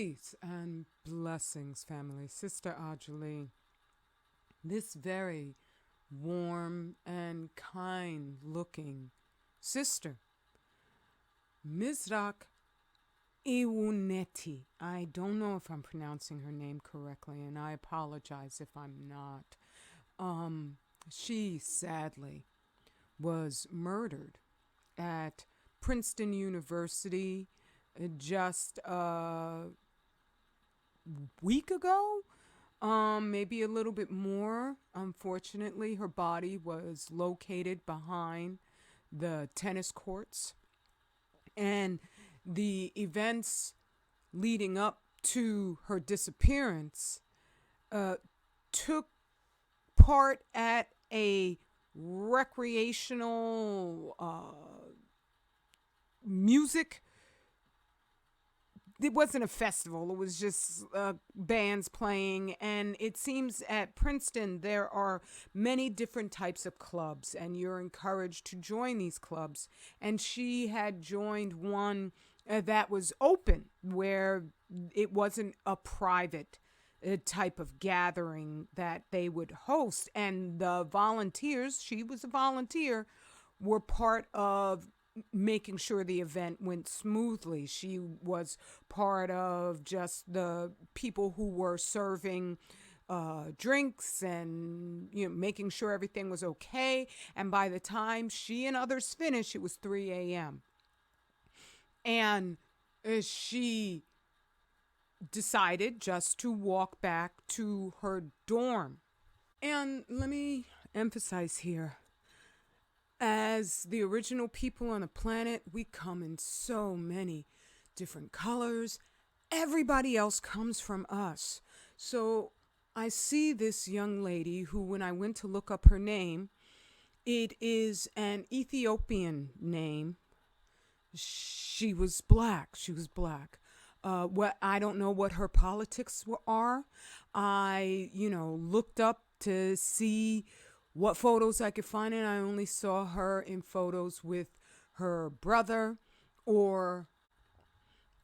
Peace and blessings, family. Sister Ajali, this very warm and kind looking sister, Mizrak Iwuneti. I don't know if I'm pronouncing her name correctly, and I apologize if I'm not. She sadly was murdered at Princeton University just a week ago, maybe a little bit more. Unfortunately, her body was located behind the tennis courts, and the events leading up to her disappearance took part at a recreational music. It wasn't a festival. It was just bands playing. And it seems at Princeton there are many different types of clubs, and you're encouraged to join these clubs. And she had joined one that was open, where it wasn't a private type of gathering that they would host. And the volunteers, she was a volunteer, were part of making sure the event went smoothly. She was part of just the people who were serving drinks and making sure everything was okay. And by the time she and others finished, it was 3 a.m. And she decided just to walk back to her dorm. And let me emphasize here, as the original people on the planet, we come in so many different colors. Everybody else comes from us. So I see this young lady who, when I went to look up her name, it is an Ethiopian name. She was black. I don't know what her politics are. I, looked up to see what photos I could find, and I only saw her in photos with her brother or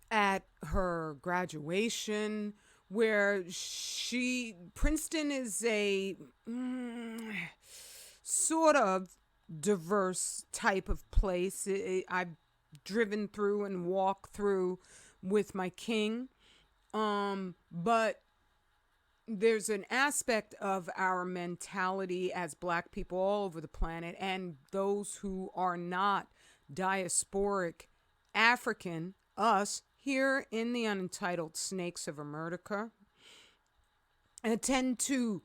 at her graduation, where Princeton is a sort of diverse type of place. I've driven through and walked through with my king, but there's an aspect of our mentality as black people all over the planet, and those who are not diasporic African, us here in the unentitled Snakes of America, tend to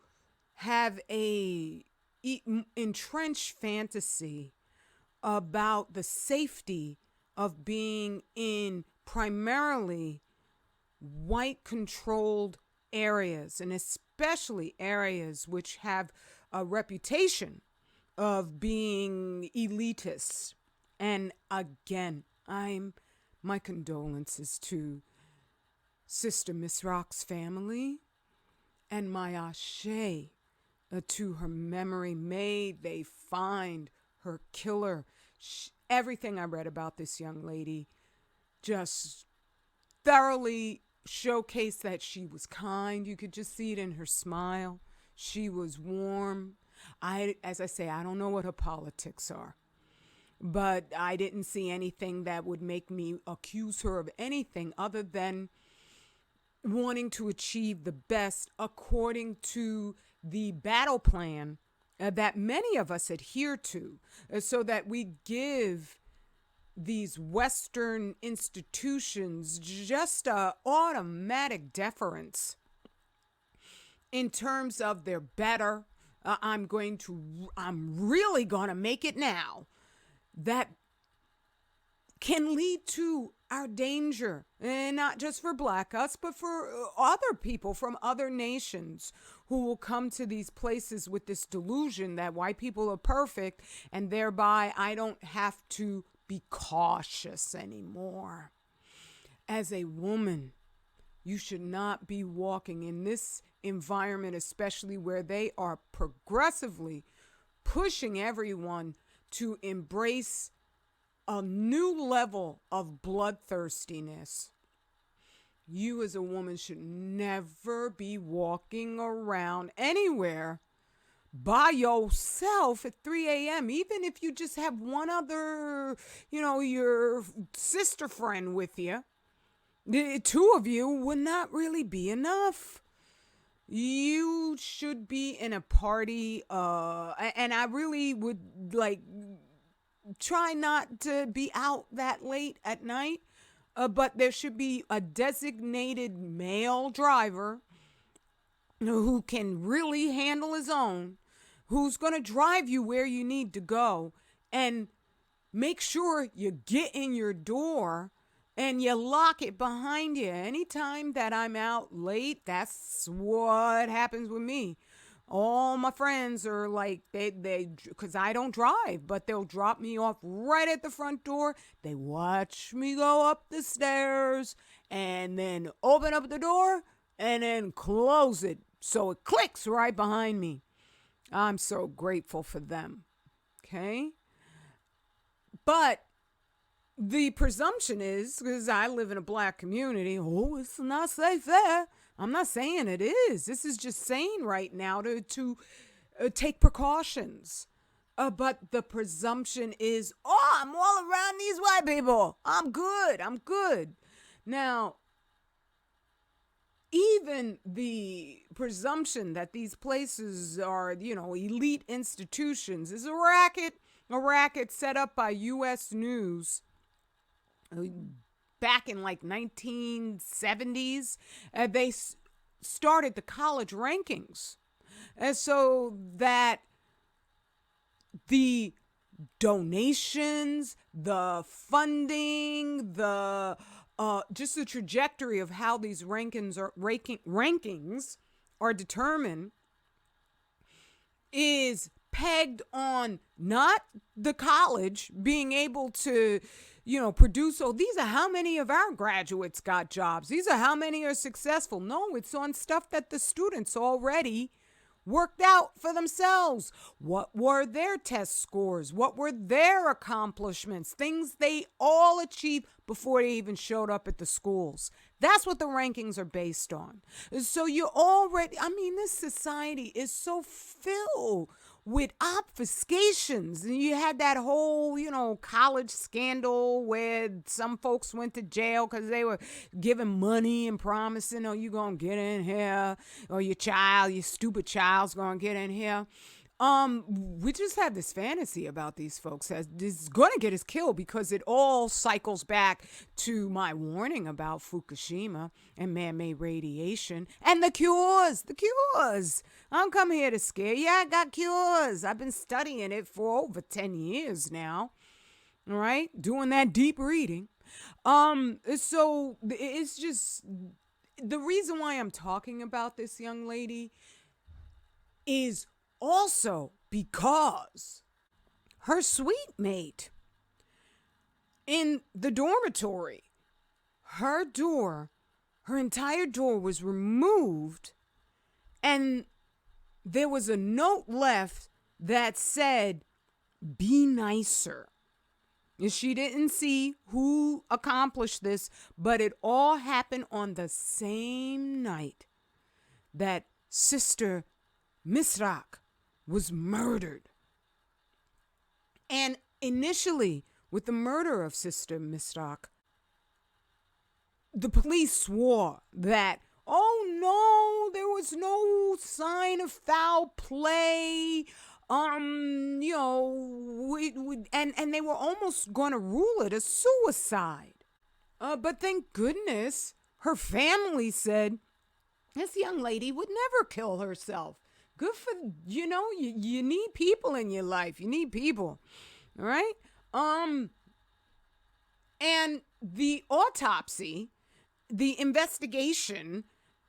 have a entrenched fantasy about the safety of being in primarily white controlled areas, and especially areas which have a reputation of being elitist. And again, my condolences to Sister Miss Rock's family, and my ashe to her memory. May they find her killer. Everything I read about this young lady just thoroughly showcased that she was kind. You could just see it in her smile. She was warm. As I say, I don't know what her politics are, but I didn't see anything that would make me accuse her of anything other than wanting to achieve the best according to the battle plan that many of us adhere to, so that we give these Western institutions just a automatic deference in terms of their better. I'm really gonna make it now. That can lead to our danger, and not just for black us, but for other people from other nations who will come to these places with this delusion that white people are perfect, and thereby I don't have to be cautious anymore. As a woman, you should not be walking in this environment, especially where they are progressively pushing everyone to embrace a new level of bloodthirstiness. you as a woman should never be walking around anywhere by yourself at 3 a.m. Even if you just have one other, your sister friend with you, the two of you would not really be enough. You should be in a party, and I really would try not to be out that late at night. But there should be a designated male driver who can really handle his own, who's going to drive you where you need to go, and make sure you get in your door and you lock it behind you. Anytime that I'm out late, that's what happens with me. All my friends are like, because I don't drive, but they'll drop me off right at the front door. They watch me go up the stairs and then open up the door and then close it so it clicks right behind me. I'm so grateful for them. Okay? But the presumption is, because I live in a black community, it's not safe there. I'm not saying it is. This is just saying right now to take precautions. But the presumption is, I'm all around these white people. I'm good. Now, even the presumption that these places are, elite institutions is a racket set up by U.S. News back in 1970s. They started the college rankings. And so that the donations, the funding, just the trajectory of how these rankings are determined is pegged on not the college being able to, produce. So these are how many of our graduates got jobs. These are how many are successful. No, it's on stuff that the students already worked out for themselves. What were their test scores? What were their accomplishments? Things they all achieved before they even showed up at the schools. That's what the rankings are based on. So this society is so filled with obfuscations. And you had that whole, college scandal where some folks went to jail because they were giving money and promising, you going to get in here, or your stupid child's going to get in here. We just have this fantasy about these folks that is going to get us killed, because it all cycles back to my warning about Fukushima and man-made radiation and the cures. I'm coming here to scare you. I got cures. I've been studying it for over 10 years now. All right. Doing that deep reading. So it's just the reason why I'm talking about this young lady is also because her suite mate in the dormitory, her entire door was removed, and there was a note left that said, "Be nicer." And she didn't see who accomplished this, but it all happened on the same night that Sister Misrak was murdered. And initially, with the murder of Sister Misrak, the police swore that, there was no sign of foul play. And they were almost going to rule it a suicide. But thank goodness her family said this young lady would never kill herself. Good for, you need people in your life. You need people. All right. And the autopsy, the investigation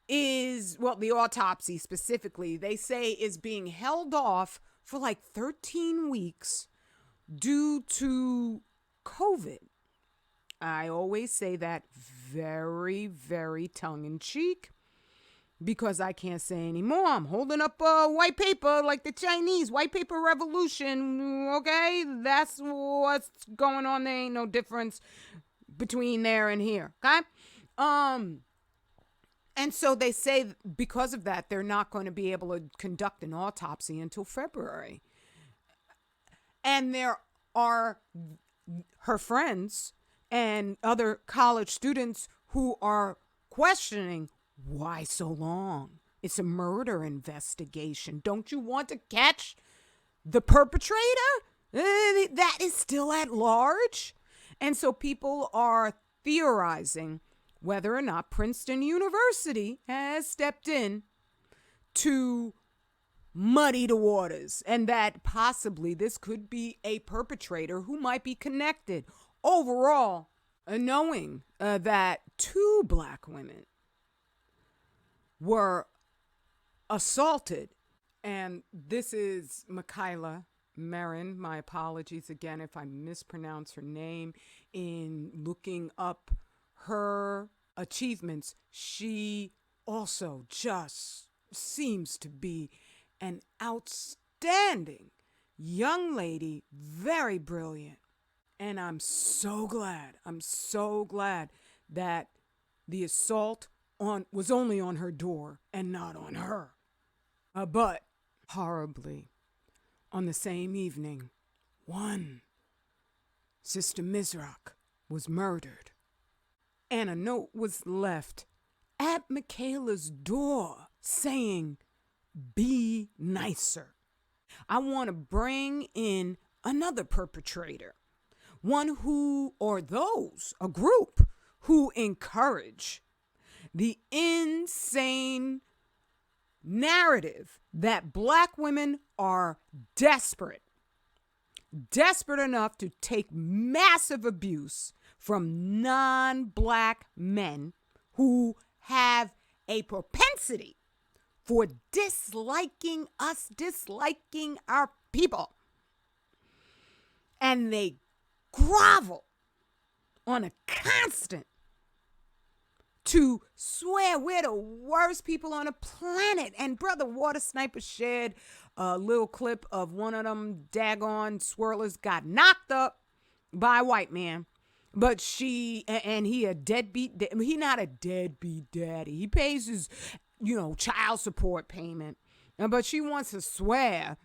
the autopsy specifically, they say is being held off for 13 weeks due to COVID. I always say that very, very tongue-in-cheek, because I can't say anymore. I'm holding up white paper like the Chinese white paper revolution, okay? That's what's going on. There ain't no difference between there and here, okay? And so they say because of that, they're not going to be able to conduct an autopsy until February. And there are her friends and other college students who are questioning, why so long? It's a murder investigation. Don't you want to catch the perpetrator? That is still at large. And so people are theorizing whether or not Princeton University has stepped in to muddy the waters, and that possibly this could be a perpetrator who might be connected. Overall, knowing that 2 black women were assaulted, and this is Michaela Marin. My apologies again if I mispronounce her name. In looking up her achievements, she also just seems to be an outstanding young lady, very brilliant. And I'm so glad that the assault was only on her door and not on her. But horribly, on the same evening, one Sister Mizrak was murdered. And a note was left at Michaela's door saying, "Be nicer." I want to bring in another perpetrator, one who, or those, a group who encourage the insane narrative that black women are desperate enough to take massive abuse from non-black men who have a propensity for disliking us, disliking our people. And they grovel on a constant to swear we're the worst people on the planet. And Brother Water Sniper shared a little clip of one of them daggone swirlers got knocked up by a white man. But he a deadbeat, he not a deadbeat daddy. He pays his, child support payment. But she wants to swear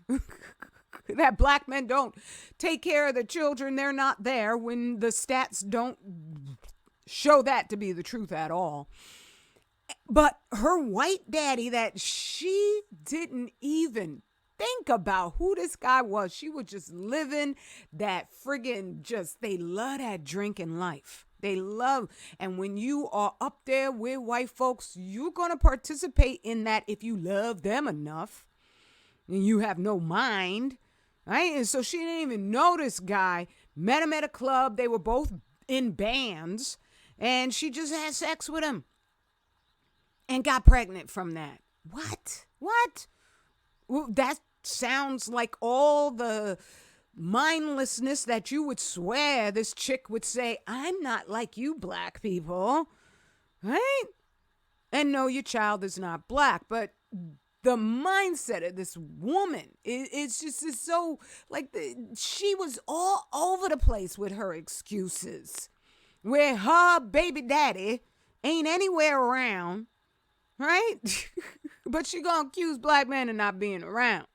that black men don't take care of the children. They're not there when the stats don't show that to be the truth at all. But her white daddy, that she didn't even think about who this guy was. She was just living that friggin' they love that drinking life. They love, and when you are up there with white folks, you're going to participate in that if you love them enough and you have no mind, right? And so she didn't even know this guy, met him at a club. They were both in bands, and she just had sex with him and got pregnant from that. What? Well, that sounds like all the mindlessness that you would swear this chick would say, I'm not like you black people, right? And no, your child is not black, but the mindset of this woman is so she was all over the place with her excuses, where her baby daddy ain't anywhere around, right? But she gonna accuse black men of not being around.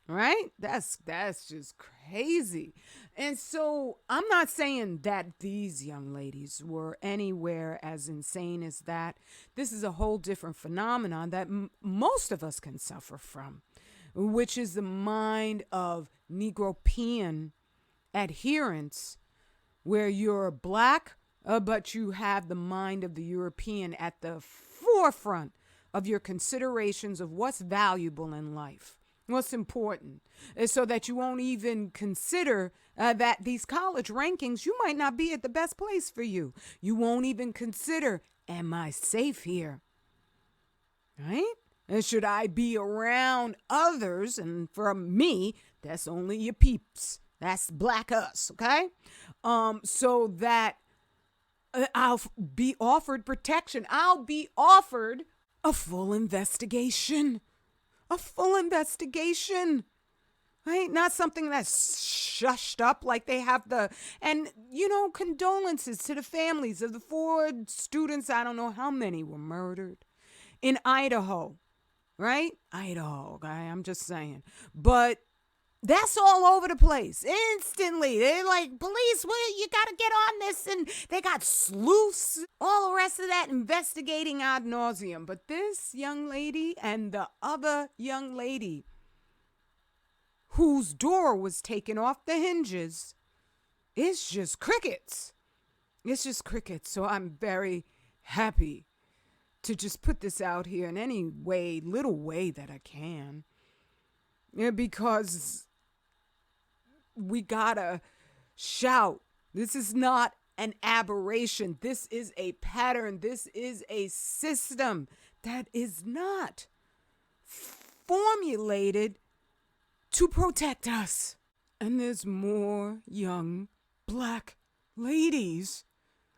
Right? That's just crazy. And so I'm not saying that these young ladies were anywhere as insane as that. This is a whole different phenomenon that most of us can suffer from, which is the mind of Negropean adherence, where you're black, but you have the mind of the European at the forefront of your considerations of what's valuable in life. What's important is so that you won't even consider that these college rankings, you might not be at the best place for you. You won't even consider, am I safe here? Right? And should I be around others? And for me, that's only your peeps. That's black us, okay? So that I'll be offered protection. I'll be offered a full investigation. A full investigation, right? Not something that's shushed up like they have condolences to the families of the 4 students. I don't know how many were murdered. in Idaho, right? Idaho, okay? I'm just saying. But that's all over the place. Instantly. They're like, police, well, you got to get on this. And they got sleuths, all the rest of that investigating ad nauseum. But this young lady and the other young lady whose door was taken off the hinges, it's just crickets. It's just crickets. So I'm very happy to just put this out here in any way, little way that I can. Yeah, because we gotta shout. This is not an aberration. This is a pattern. This is a system that is not formulated to protect us. And there's more young black ladies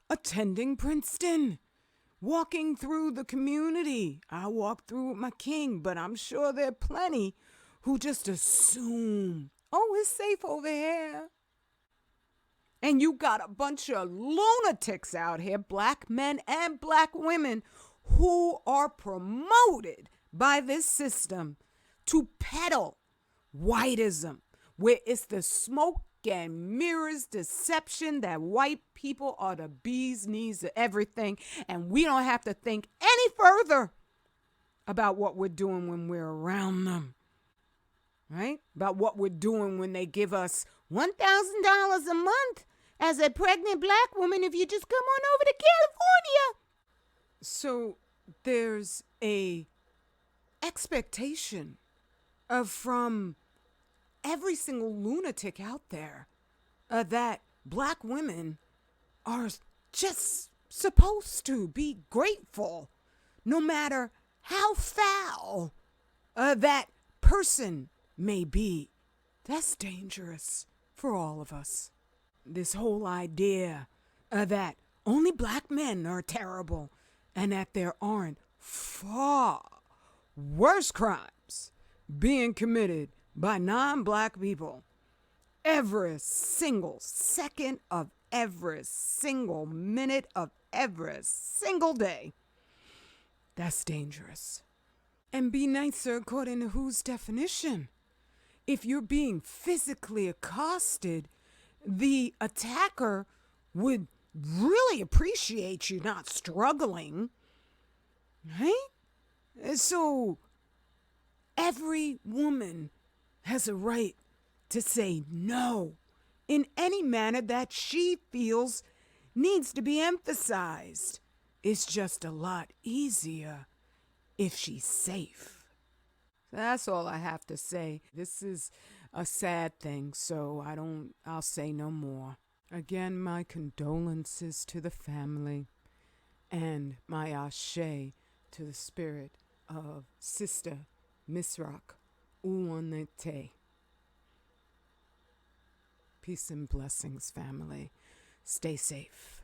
attending Princeton, walking through the community. I walk through with my king, but I'm sure there are plenty who just assume, oh, it's safe over here. And you got a bunch of lunatics out here, black men and black women, who are promoted by this system to peddle whiteism, where it's the smoke and mirrors deception that white people are the bee's knees of everything, and we don't have to think any further about what we're doing when we're around them, right? About what we're doing when they give us $1,000 a month as a pregnant black woman if you just come on over to California. So there's a expectation from every single lunatic out there that black women are just supposed to be grateful no matter how foul that person may be. That's dangerous for all of us. This whole idea that only black men are terrible and that there aren't far worse crimes being committed by non-black people every single second of every single minute of every single day. That's dangerous. And be nicer according to whose definition? If you're being physically accosted, the attacker would really appreciate you not struggling, right? So every woman has a right to say no in any manner that she feels needs to be emphasized. It's just a lot easier if she's safe. That's all I have to say. This is a sad thing, so I'll say no more. Again, my condolences to the family and my ashe to the spirit of Sister Misrak Uwanete. Peace and blessings, family. Stay safe.